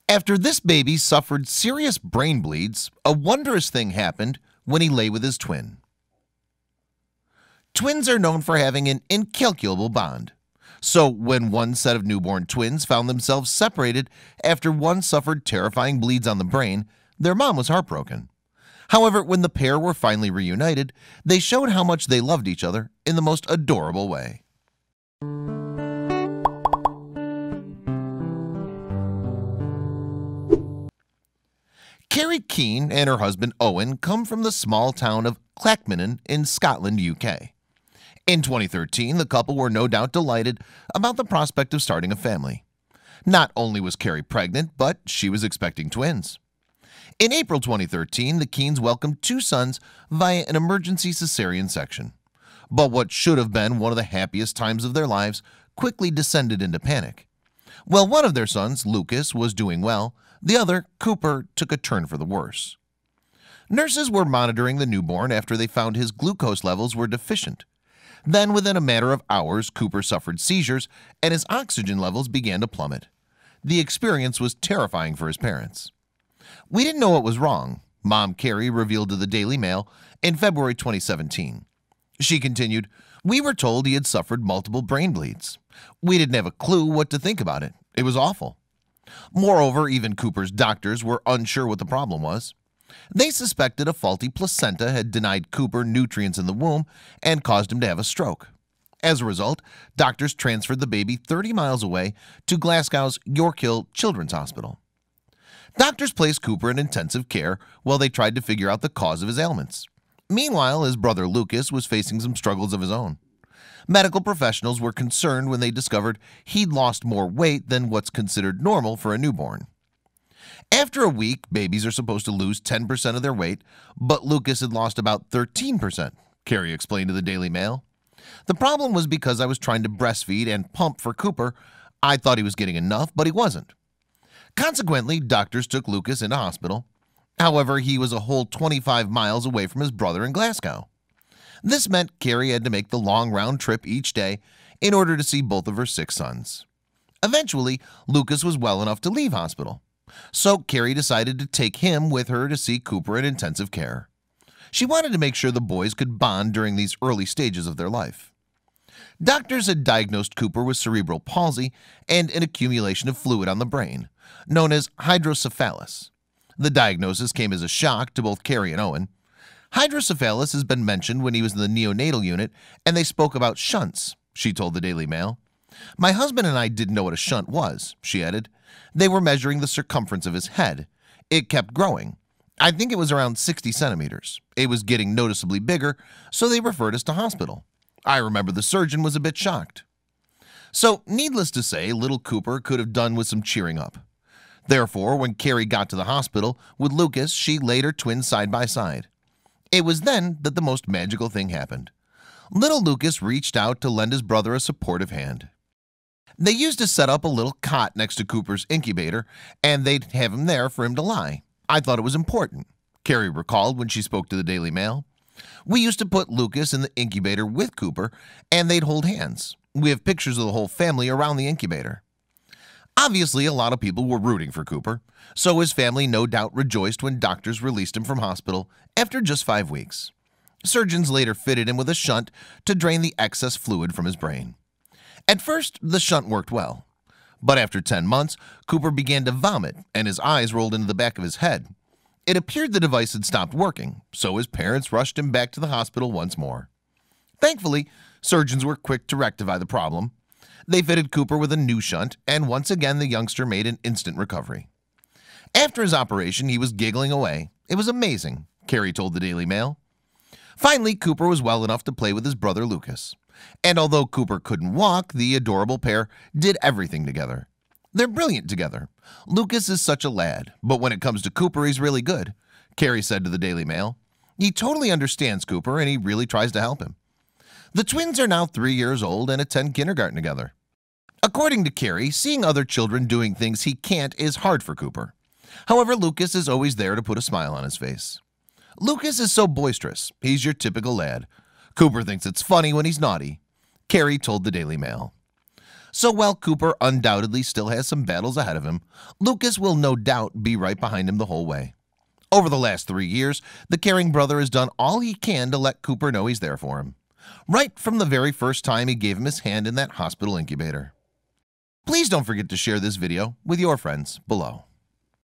After this baby suffered serious brain bleeds, a wondrous thing happened when he lay with his twin. Twins are known for having an incalculable bond. So when one set of newborn twins found themselves separated after one suffered terrifying bleeds on the brain, their mom was heartbroken. However, when the pair were finally reunited, they showed how much they loved each other in the most adorable way. Carrie Keane and her husband Owen come from the small town of Clackmannan in Scotland, UK. In 2013, the couple were no doubt delighted about the prospect of starting a family. Not only was Carrie pregnant, but she was expecting twins. In April 2013, the Keanes welcomed 2 sons via an emergency cesarean section. But what should have been one of the happiest times of their lives quickly descended into panic. While one of their sons, Lucas, was doing well, the other, Cooper, took a turn for the worse. Nurses were monitoring the newborn after they found his glucose levels were deficient. Then, within a matter of hours, Cooper suffered seizures and his oxygen levels began to plummet. The experience was terrifying for his parents. "We didn't know what was wrong," Mom Carrie revealed to the Daily Mail in February 2017. She continued, "We were told he had suffered multiple brain bleeds. We didn't have a clue what to think about it. It was awful." Moreover, even Cooper's doctors were unsure what the problem was. They suspected a faulty placenta had denied Cooper nutrients in the womb and caused him to have a stroke. As a result, doctors transferred the baby 30 miles away to Glasgow's York Hill Children's Hospital. Doctors placed Cooper in intensive care while they tried to figure out the cause of his ailments. Meanwhile, his brother Lucas was facing some struggles of his own. Medical professionals were concerned when they discovered he'd lost more weight than what's considered normal for a newborn. After a week, babies are supposed to lose 10% of their weight, but Lucas had lost about 13%, Carrie explained to the Daily Mail. "The problem was because I was trying to breastfeed and pump for Cooper. I thought he was getting enough, but he wasn't." Consequently, doctors took Lucas into hospital. However, he was a whole 25 miles away from his brother in Glasgow. This meant Carrie had to make the long round trip each day in order to see both of her 6 sons. Eventually, Lucas was well enough to leave hospital. So Carrie decided to take him with her to see Cooper in intensive care. She wanted to make sure the boys could bond during these early stages of their life. Doctors had diagnosed Cooper with cerebral palsy and an accumulation of fluid on the brain, known as hydrocephalus. The diagnosis came as a shock to both Carrie and Owen. Hydrocephalus has been mentioned when he was in the neonatal unit, and they spoke about shunts, she told the Daily Mail. "My husband and I didn't know what a shunt was," she added. "They were measuring the circumference of his head. It kept growing. I think it was around 60 centimeters. It was getting noticeably bigger, so they referred us to hospital. I remember the surgeon was a bit shocked." So, needless to say, little Cooper could have done with some cheering up. Therefore, when Carrie got to the hospital with Lucas, she laid her twins side by side. It was then that the most magical thing happened. Little Lucas reached out to lend his brother a supportive hand. They used to set up a little cot next to Cooper's incubator, and they'd have him there for him to lie. "I thought it was important," Carrie recalled when she spoke to the Daily Mail. "We used to put Lucas in the incubator with Cooper, and they'd hold hands. We have pictures of the whole family around the incubator." Obviously, a lot of people were rooting for Cooper, so his family no doubt rejoiced when doctors released him from hospital after just 5 weeks. Surgeons later fitted him with a shunt to drain the excess fluid from his brain. At first, the shunt worked well, but after 10 months, Cooper began to vomit and his eyes rolled into the back of his head. It appeared the device had stopped working, so his parents rushed him back to the hospital once more. Thankfully, surgeons were quick to rectify the problem. They fitted Cooper with a new shunt, and once again the youngster made an instant recovery. After his operation, he was giggling away. "It was amazing," Carrie told the Daily Mail. Finally, Cooper was well enough to play with his brother Lucas. And although Cooper couldn't walk, the adorable pair did everything together. They're brilliant together. "Lucas is such a lad, but when it comes to Cooper, he's really good," Carrie said to the Daily Mail. "He totally understands Cooper, and he really tries to help him." The twins are now 3 years old and attend kindergarten together. According to Carrie, seeing other children doing things he can't is hard for Cooper. However, Lucas is always there to put a smile on his face. "Lucas is so boisterous. He's your typical lad. Cooper thinks it's funny when he's naughty," Carrie told the Daily Mail. So while Cooper undoubtedly still has some battles ahead of him, Lucas will no doubt be right behind him the whole way. Over the last 3 years, the caring brother has done all he can to let Cooper know he's there for him, right from the very first time he gave him his hand in that hospital incubator. Please don't forget to share this video with your friends below.